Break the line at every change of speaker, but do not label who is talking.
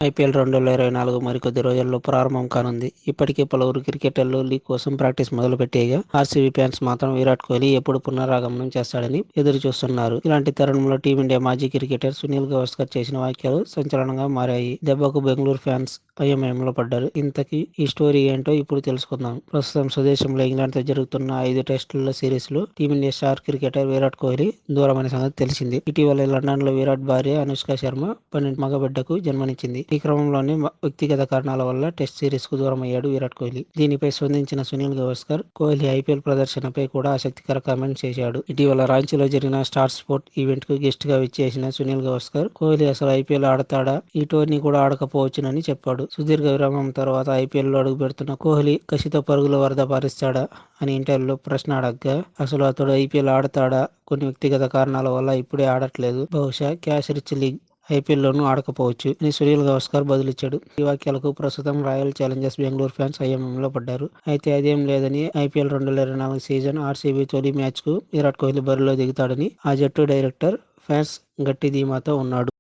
IPL 2024 మరికొద్ది రోజుల్లో ప్రారంభం కానుంది. ఇప్పటికే పలువురు క్రికెటర్లు లీగ్ కోసం ప్రాక్టీస్ మొదలుపెట్టేయగా ఆర్సీబీ ఫ్యాన్స్ మాత్రం విరాట్ కోహ్లీ ఎప్పుడు పునరాగమనం చేస్తాడని ఎదురు చూస్తున్నారు. ఇలాంటి తరుణంలో టీమిండియా మాజీ క్రికెటర్ సునీల్ గవాస్కర్ చేసిన వ్యాఖ్యలు సంచలనంగా మారాయి. దెబ్బకు బెంగళూరు ఫ్యాన్స్ అయోమయంలో పడ్డారు. ఇంతకీ ఈ స్టోరీ ఏంటో ఇప్పుడు తెలుసుకుందాం. ప్రస్తుతం స్వదేశంలో ఇంగ్లాండ్తో జరుగుతున్న 5 టెస్టుల సిరీస్లో team India star cricketer Virat Kohli దూరమైన సంగతి తెలిసిందే. ఇటీవల లండన్లో విరాట్ భార్య అనుష్క శర్మ 12 మగబిడ్డకు జన్మనిచ్చింది. ఈ క్రమంలోనే వ్యక్తిగత కారణాల వల్ల టెస్ట్ సిరీస్ కు దూరమయ్యాడు విరాట్ కోహ్లీ. దీనిపై స్పందించిన సునీల్ గవాస్కర్ కోహ్లీ ఐపీఎల్ ప్రదర్శనపై కూడా ఆసక్తికర కామెంట్స్ చేశాడు. ఇటీవల రాంచీలో జరిగిన స్టార్ స్పోర్ట్ ఈవెంట్ కు గెస్ట్ గా విచ్చేసిన సునీల్ గవాస్కర్ కోహ్లీ అసలు ఐపీఎల్ ఆడతాడా, ఈ టోర్నీ కూడా ఆడకపోవచ్చునని చెప్పాడు. సుదీర్ఘ విరామం తర్వాత ఐపీఎల్ లో అడుగుపెడుతున్న కోహ్లీ కసితో పరుగుల వరద పారిస్తాడా అని ఇంటర్వ్యూలో ప్రశ్న అడగ్గా అసలు అతడు ఐపీఎల్ ఆడతాడా, కొన్ని వ్యక్తిగత కారణాల వల్ల ఇప్పుడే ఆడట్లేదు, బహుశా క్యాష్ రిచ్ లీగ్ ఐపీఎల్లోనూ ఆడకపోవచ్చు అని సునీల్ గవాస్కర్ బదులిచ్చాడు. ఈ వ్యాఖ్యలకు ప్రస్తుతం రాయల్ ఛాలెంజర్స్ బెంగళూరు ఫ్యాన్స్ అయోమయంలో పడ్డారు. అయితే అదేం లేదని ఐపీఎల్ 2024 సీజన్ ఆర్సీబీ తొలి మ్యాచ్ కు విరాట్ కోహ్లీ బరిలో దిగుతాడని ఆ జట్టు డైరెక్టర్ ఫ్యాన్స్ గట్టి ధీమాతో ఉన్నాడు.